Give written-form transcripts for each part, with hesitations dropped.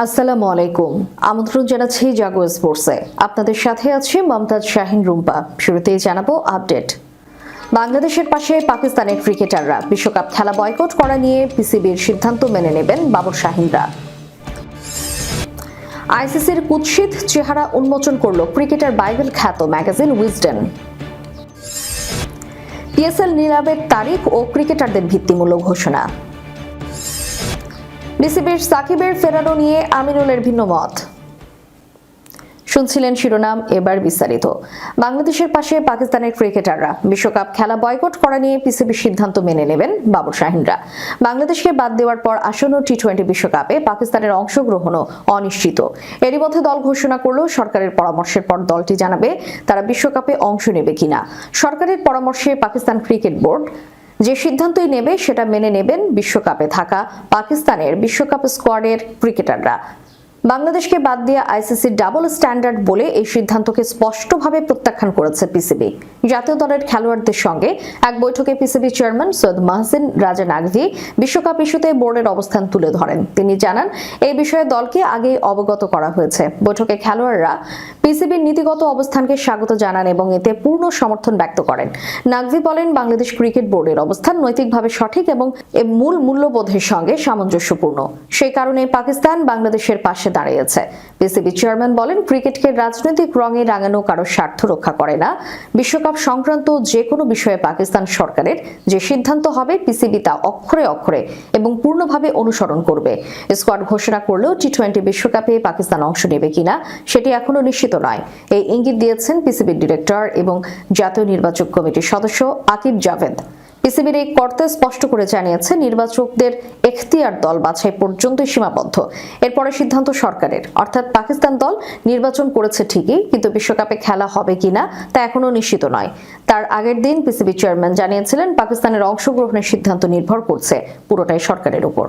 আসসালামু আলাইকুম। আমন্ত্রণ জানাচ্ছি জাগো স্পোর্টসে। আপনাদের সাথে আছে মমতাজ শাহিন রুম্পা। শুরুতেই জানাবো আপডেট। বাংলাদেশের পাশে পাকিস্তানের ক্রিকেটাররা বিশ্বকাপ খেলা বয়কট করা নিয়ে পিসিবির সিদ্ধান্ত মেনে নেবেন বাবর শাহিনরা। আইসিসির কুৎসিত চেহারা উন্মোচন করল ক্রিকেটার বাইবেল খ্যাত ম্যাগাজিন উইজডেন। পিএসএল নিলামের তারিখ ও ক্রিকেটারদের ভিত্তিমূলক ঘোষণা। বিসিবির সাকিবের ফেরানো নিয়ে আমিনুলের ভিন্ন মত। শুনছিলেন শিরোনাম, এবার বিস্তারিত। বাংলাদেশের পাশে পাকিস্তানের ক্রিকেটাররা বিশ্বকাপ খেলা বয়কট করা নিয়ে পিসিবির সিদ্ধান্ত মেনে নেবেন বাবর শাহিনরা। বাংলাদেশকে বাদ দেওয়ার পর আসন্ন টি-20 বিশ্বকাপে পাকিস্তানের অংশগ্রহণও অনিশ্চিত। এরই মধ্যে দল ঘোষণা করলেও সরকারের পরামর্শের পর দলটি জানাবে তারা বিশ্বকাপে অংশ নেবে কিনা। সরকারের পরামর্শে পাকিস্তান ক্রিকেট বোর্ড যে সিদ্ধান্তই নেবে সেটা মেনে নেবেন বিশ্বকাপে থাকা পাকিস্তানের বিশ্বকাপ স্কোয়াডের ক্রিকেটাররা। বাংলাদেশকে বাদ দিয়ে আইসিসি ডাবল স্ট্যান্ডার্ড বলে এই সিদ্ধান্তকে স্পষ্টভাবে প্রত্যাখ্যান করেছে পিসিবি। জাতীয় দলের খেলোয়াড়দের সঙ্গে এক বৈঠকে পিসিবি চেয়ারম্যান সৈয়দ মাহসিন রাজা নাকভি বিশ্বকাপ ইস্যুতে বোর্ডের অবস্থান তুলে ধরেন। তিনি জানান, এই বিষয়ে দলকে আগেই অবগত করা হয়েছে। বৈঠকে খেলোয়াড়রা পিসিবির নীতিগত অবস্থানকে স্বাগত জানান এবং এতে পূর্ণ সমর্থন ব্যক্ত করেন। নাকভি বলেন, বাংলাদেশ ক্রিকেট বোর্ডের অবস্থান নৈতিকভাবে সঠিক এবং মূল মূল্যবোধের সঙ্গে সামঞ্জস্যপূর্ণ। সেই কারণে পাকিস্তান বাংলাদেশের পাশে দাঁড়িয়েছে। পিসিবি চেয়ারম্যান বলেন, ক্রিকেটকে রাজনৈতিক রঙে রাঙানো কারো স্বার্থ রক্ষা করে না। বিশ্বকাপ সংক্রান্ত যে কোনো বিষয়ে পাকিস্তান সরকারের যে সিদ্ধান্ত হবে পিসিবি তা অক্ষরে অক্ষরে এবং পূর্ণভাবে অনুসরণ করবে। স্কোয়াড ঘোষণা করলেও টি-20 বিশ্বকাপে পাকিস্তান অংশ নেবে কিনা সেটি এখনো নিশ্চিত নয়। এই ইঙ্গিত দিয়েছেন পিসিবির ডিরেক্টর এবং জাতীয় নির্বাচক কমিটির সদস্য আকিব জাভেদ। পিসিবির এই কর্তা স্পষ্ট করে জানিয়েছে, নির্বাচকদের এখতিয়ার দল বাছাই পর্যন্তই সীমাবদ্ধ। এরপরে সিদ্ধান্ত সরকারের, অর্থাৎ পাকিস্তান দল নির্বাচন করেছে ঠিকই, কিন্তু বিশ্বকাপে খেলা হবে কিনা তা এখনো নিশ্চিত নয়। তার আগের দিন পিসিবি চেয়ারম্যান জানিয়েছিলেন, পাকিস্তানের অংশগ্রহণের সিদ্ধান্ত নির্ভর করছে পুরোটাই সরকারের উপর।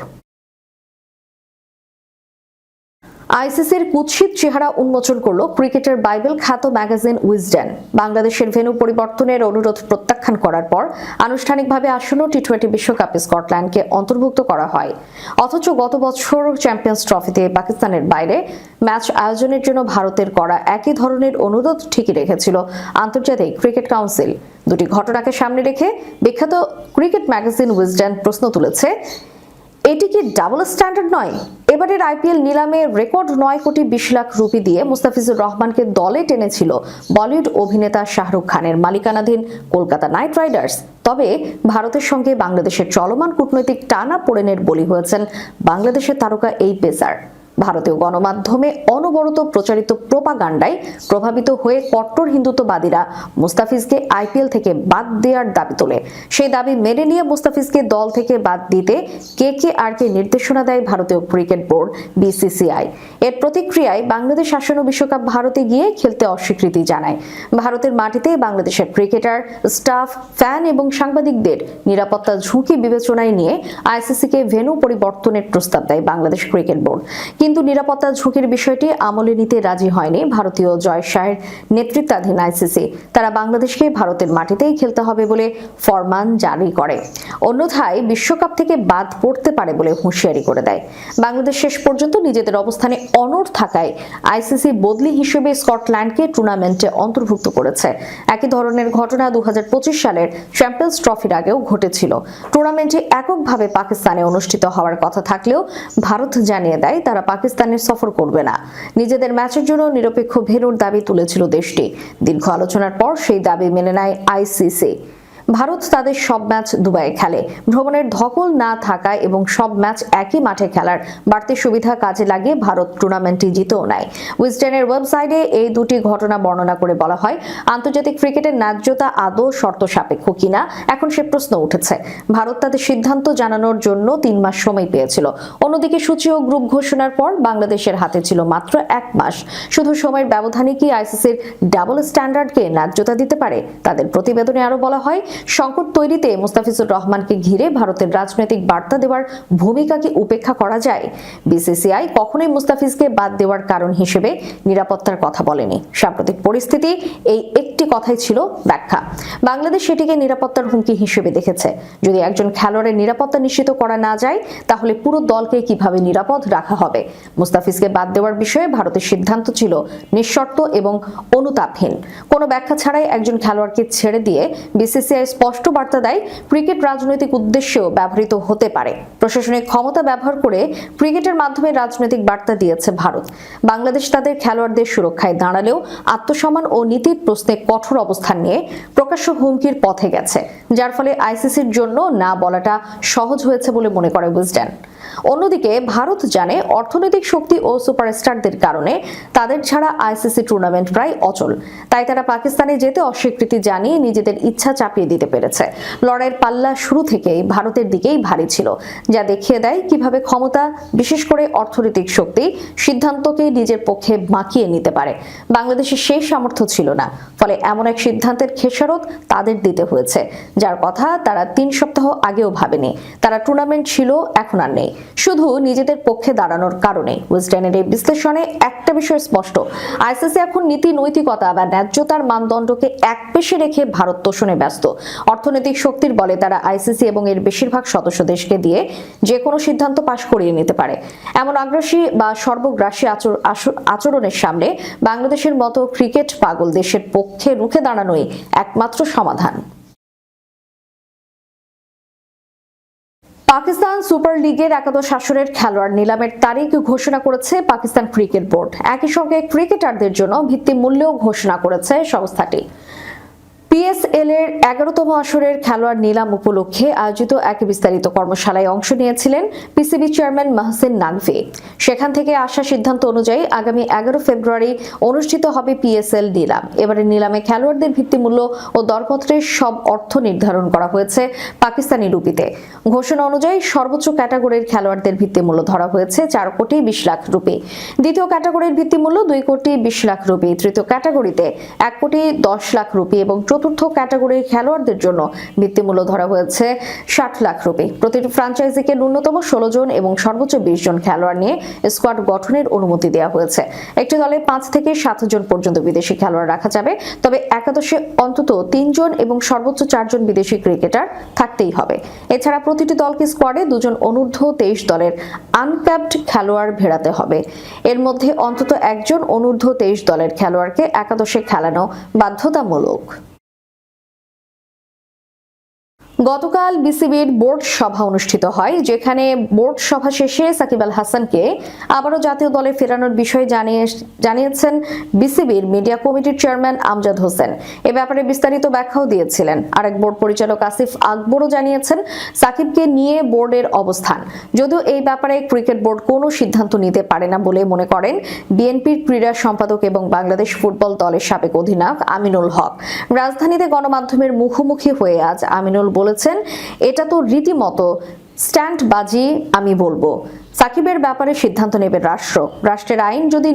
আইসিসির কুৎসিত চেহারা উন্মোচন করল ক্রিকেটার বাইবেল খ্যাত ম্যাগাজিন উইজডেন। বাংলাদেশের ভেন্যু পরিবর্তনের অনুরোধ প্রত্যাখ্যান করার পর আনুষ্ঠানিকভাবে আসন্ন টি-20 বিশ্বকাপে স্কটল্যান্ডকে অন্তর্ভুক্ত করা হয়। অথচ গত বছর চ্যাম্পিয়ন্স ট্রফিতে পাকিস্তানের বাইরে ম্যাচ আয়োজনের জন্য ভারতের করা একই ধরনের অনুরোধ ঠিকই রেখেছিল আন্তর্জাতিক ক্রিকেট কাউন্সিল। দুটি ঘটনাকে সামনে রেখে বিখ্যাত ক্রিকেট ম্যাগাজিন উইজডেন প্রশ্ন তুলেছে, এটি কি ডাবল স্ট্যান্ডার্ড নয়? এবারের আইপিএল নিলামে রেকর্ড 9 কোটি 20 লাখ রুপি দিয়ে মুস্তাফিজুর রহমানকে দলে টেনেছিল বলিউড অভিনেতা শাহরুখ খানের মালিকানাধীন কলকাতা নাইট রাইডার্স। তবে ভারতের সঙ্গে বাংলাদেশের চলমান কূটনৈতিক টানাপোড়েনের বলি হয়েছেন বাংলাদেশের তারকা এই পেসার। ভারতীয় গণমাধ্যমে অনবরত প্রচারিত প্রোপাগান্ডায় প্রভাবিত হয়ে কট্টর হিন্দুত্ববাদীরা মুস্তাফিজকে আইপিএল থেকে বাদ দেওয়ার দাবি তোলে। সেই দাবি মেনে নিয়ে মুস্তাফিজকে দল থেকে বাদ দিতে কেকেআরকে নির্দেশনা দেয় ভারতীয় ক্রিকেট বোর্ড বিসিসিআই। এর প্রতিক্রিয়ায় বাংলাদেশ আসন্ন বিশ্বকাপ ভারতে গিয়ে খেলতে অস্বীকৃতি জানায়। ভারতের মাটিতে বাংলাদেশের ক্রিকেটার, স্টাফ, ফ্যান এবং সাংবাদিকদের নিরাপত্তা ঝুঁকি বিবেচনায় নিয়ে আইসিসিকে ভেন্যু পরিবর্তনের প্রস্তাব দেয় বাংলাদেশ ক্রিকেট বোর্ড। কিন্তু নিরাপত্তা ঝুঁকির বিষয়টি আমলে নিতে রাজি হয়নি ভারতীয় জয় শাহের নেতৃত্বাধীন আইসিসি। তারা বাংলাদেশকে ভারতের মাটিতেই খেলতে হবে বলে ফরমান জারি করে, অন্যথায় বিশ্বকাপ থেকে বাদ পড়তে পারে বলে হুঁশিয়ারি করে দেয়। বাংলাদেশ শেষ পর্যন্ত নিজেদের অবস্থানে অনড় থাকায় আইসিসি বদলি হিসেবে স্কটল্যান্ডকে টুর্নামেন্টে অন্তর্ভুক্ত করেছে। একই ধরনের ঘটনা 2025 সালের চ্যাম্পিয়ন্স ট্রফির আগেও ঘটেছিল। টুর্নামেন্টে এককভাবে পাকিস্তানে অনুষ্ঠিত হওয়ার কথা থাকলেও ভারত জানিয়ে দেয় তারা পাকিস্তানের সফর করবে না। নিজেদের ম্যাচের জন্য নিরপেক্ষ ভেন্যুর দাবি তুলেছিল দেশটি। দীর্ঘ আলোচনার পর সেই দাবি মেনে নেয় আইসিসি। ভারত তাদের সব ম্যাচ দুবাইয়ে খেলে। ভ্রমণের ধকল না থাকায় এবং সব ম্যাচ একই মাঠে খেলার বাড়তি সুবিধা কাজে লাগিয়ে ভারত টুর্নামেন্টটি জিতেও নেয়। উইজডেনের ওয়েবসাইটে এই দুটি ঘটনা বর্ণনা করে বলা হয়, আন্তর্জাতিক ক্রিকেটের ন্যায্যতা আদৌ শর্ত সাপেক্ষ কিনা এখন সে প্রশ্ন উঠেছে। ভারত তাদের সিদ্ধান্ত জানানোর জন্য 3 মাস সময় পেয়েছিল। অন্যদিকে সূচি ও গ্রুপ ঘোষণার পর বাংলাদেশের হাতে ছিল মাত্র 1 মাস। শুধু সময়ের ব্যবধানে কি আইসিসির ডাবল স্ট্যান্ডার্ডকে ন্যায্যতা দিতে পারে? তাদের প্রতিবেদনে আরো বলা হয়, সংকট তৈরিতে মুস্তাফিজুর রহমানকে ঘিরে ভারতের রাজনৈতিক বার্তা দেওয়ার ভূমিকা কি উপেক্ষা করা যায়? বিসিসিআই কখনোই মুস্তাফিজকে বাদ দেওয়ার কারণ হিসেবে নিরাপত্তার কথা বলেনি। সাম্প্রতিক পরিস্থিতি এই একটি কথাই ছিল ব্যাখ্যা। বাংলাদেশ সেটিকে নিরাপত্তার হুমকি হিসেবে দেখেছে। যদি একজন খেলোয়াড়ের নিরাপত্তা নিশ্চিত করা না যায়, তাহলে পুরো দলকে কিভাবে নিরাপদ রাখা হবে? মুস্তাফিজকে বাদ দেওয়ার বিষয়ে ভারতের সিদ্ধান্ত ছিল নিঃশর্ত এবং অনুতাপহীন। কোনো ব্যাখ্যা ছাড়াই একজন খেলোয়াড়কে ছেড়ে দিয়ে বিসিসিআই স্পষ্ট বার্তা দেয়, ক্রিকেট রাজনৈতিক উদ্দেশ্যেও ব্যবহৃত হতে পারে। প্রশাসনিক ক্ষমতা ব্যবহার করে ক্রিকেটের মাধ্যমে রাজনৈতিক বার্তা দিয়েছে ভারত। বাংলাদেশ তাদের খেলোয়াড়দের সুরক্ষায় দাঁড়ালেও আত্মসম্মান ও নীতির প্রশ্নে কঠোর অবস্থান নিয়ে প্রকাশ্য হুমকির পথে গেছে, যার ফলে আইসিসির জন্য না বলাটা সহজ হয়েছে বলে মনে করে উইজডেন। অন্যদিকে ভারত জানে অর্থনৈতিক শক্তি ও সুপারস্টারদের কারণে তাদের ছাড়া আইসিসি টুর্নামেন্ট প্রায় অচল। তাই তারা পাকিস্তানে যেতে অস্বীকৃতি জানিয়ে নিজেদের ইচ্ছা চাপিয়ে দিতে পেরেছে। লড়াইয়ের পাল্লা শুরু থেকেই ভারতের দিকেই ভারী ছিল, যা দেখিয়ে দেয় কিভাবে ক্ষমতা, বিশেষ করে অর্থনৈতিক শক্তি, সিদ্ধান্তকে নিজের পক্ষে মাখিয়ে নিতে পারে। বাংলাদেশের সেই সামর্থ্য ছিল না, ফলে এমন এক সিদ্ধান্তের খেসারত তাদের দিতে হয়েছে, যার কথা তারা 3 সপ্তাহ আগেও ভাবেনি। তারা টুর্নামেন্ট ছিল, এখন আর নেই, শুধু নিজেদের পক্ষে দাঁড়ানোর কারণে। উইজডেনের এই বিশ্লেষণে একটা বিষয় স্পষ্ট, আইসিসি এখন নীতি, নৈতিকতা বা ন্যায্যতার মানদণ্ডকে একপেশে রেখে ভারত তোষণে ব্যস্ত। অর্থনৈতিক শক্তির বলে তারা আইসিসি এবং এর বেশিরভাগ সদস্য দেশকে দিয়ে যে কোনো সিদ্ধান্ত পাশ করিয়ে নিতে পারে। এমন আগ্রাসী বা সর্বগ্রাসী আচরণের সামনে বাংলাদেশের মতো ক্রিকেট পাগল দেশের পক্ষে রুখে দাঁড়ানোই একমাত্র সমাধান। পাকিস্তান সুপার লিগের একাদশ আসরের খেলোয়াড় নিলামের তারিখ ঘোষণা করেছে পাকিস্তান ক্রিকেট বোর্ড। একই সঙ্গে ক্রিকেটারদের জন্য ভিত্তি মূল্যও ঘোষণা করেছে সংস্থাটি। পিএসএল এর 11তম আসরের খেলোয়াড় নিলাম উপলক্ষে আয়োজিত এক বিস্তারিত কর্মশালায় অংশ নিয়েছিলেন পিসিবি চেয়ারম্যান মাহসিন নাকভি। সেখান থেকে আসা সিদ্ধান্ত অনুযায়ী আগামী 11 ফেব্রুয়ারি অনুষ্ঠিত হবে পিএসএল নিলাম। এবারে নিলামে খেলোয়াড়দের ভিত্তিমূল্য ও দরপত্রের সব অর্থ নির্ধারণ করা হয়েছে পাকিস্তানি রুপিতে। ঘোষণা অনুযায়ী সর্বোচ্চ ক্যাটাগরির খেলোয়াড়দের ভিত্তিমূল্য ধরা হয়েছে 4 কোটি 20 লাখ রুপি, দ্বিতীয় ক্যাটাগরির ভিত্তিমূল্য 2 কোটি 20 লাখ রুপি, তৃতীয় ক্যাটাগরিতে 1 কোটি 10 লাখ রুপি এবং চতুর্থ ক্যাটাগরির খেলোয়াড়দের জন্য ভিত্তিমূল্য ধরা হয়েছে 60 লাখ রুপি। প্রতিটি ফ্র্যাঞ্চাইজিকে ন্যূনতম 16 জন এবং সর্বোচ্চ 20 জন খেলোয়াড় নিয়ে স্কোয়াড গঠনের অনুমতি দেওয়া হয়েছে। একটি দলে 5 থেকে 7 জন পর্যন্ত বিদেশি খেলোয়াড় রাখা যাবে, তবে একাদশে অন্তত 3 জন এবং সর্বোচ্চ 4 জন বিদেশি ক্রিকেটার থাকতেই হবে। এছাড়া প্রতিটি দলকে স্কোয়াডে 2 জন অনূর্ধ্ব 23 দলের আনক্যাপড খেলোয়াড় ভেড়াতে হবে। এর মধ্যে অন্তত 1 জন অনূর্ধ্ব 23 দলের খেলোয়াড়কে একাদশে খেলানো বাধ্যতামূলক। গতকাল বিসিবির বোর্ড সভা অনুষ্ঠিত হয়, যেখানে বোর্ড সভা শেষে সাকিব আল হাসানকে আবারও জাতীয় দলে ফেরানোর বিষয়ে জানিয়েছেন বিসিবির মিডিয়া কমিটির চেয়ারম্যান আমজাদ হোসেন। এ ব্যাপারে বিস্তারিত ব্যাখ্যাও দিয়েছিলেন। আরেক বোর্ড পরিচালক আসিফ আকবরও জানিয়েছেন সাকিবকে নিয়ে বোর্ডের অবস্থান। যদিও এই ব্যাপারে ক্রিকেট বোর্ড কোনো সিদ্ধান্ত নিতে পারে না বলে মনে করেন বিএনপির ক্রীড়া সম্পাদক এবং বাংলাদেশ ফুটবল দলের সাবেক অধিনায়ক আমিনুল হক। রাজধানীতে গণমাধ্যমের মুখোমুখি হয়ে আজ আমিনুল বলেছেন, এটা তো রীতিমতো স্ট্যান্ডবাজি। আমি বলবো, সাকিবের ব্যাপারে সিদ্ধান্ত নেবে রাষ্ট্র। রাষ্ট্রের আইন যদি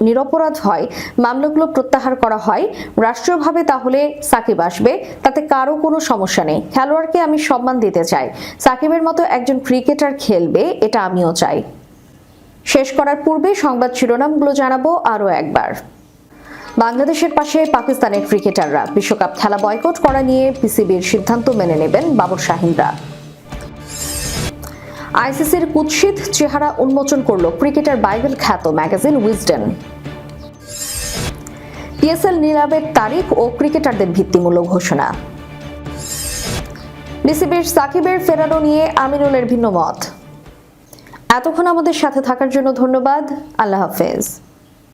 নিরপরাধ হয়, মামলাগুলো প্রত্যাহার করা হয় রাষ্ট্রীয়ভাবে, তাহলে সাকিব আসবে, তাতে কারো কোনো সমস্যা নেই। খেলোয়াড়কে আমি সম্মান দিতে চাই, সাকিবের মতো একজন ক্রিকেটার খেলবে, এটা আমিও চাই। শেষ করার পূর্বে সংবাদ শিরোনামগুলো জানাবো আরও একবার। বাংলাদেশের পাশে পাকিস্তানের ক্রিকেটাররা, বিশ্বকাপ খেলা বয়কট করা নিয়ে পিসিবির সিদ্ধান্ত মেনে নেবেন বাবর শাহিনরা। আইসিসির কুৎসিত চেহারা উন্মোচন করল ক্রিকেটার বাইবেল খ্যাত ম্যাগাজিন উইজডেন। পিএসএল নিলামের তারিখ ও ক্রিকেটারদের ভিত্তিমূল্য ঘোষণা। বিসিবির সাকিবের ফেরানো নিয়ে আমিনুলের ভিন্ন মত। এতক্ষণ আমাদের সাথে থাকার জন্য ধন্যবাদ। আল্লাহ হাফেজ।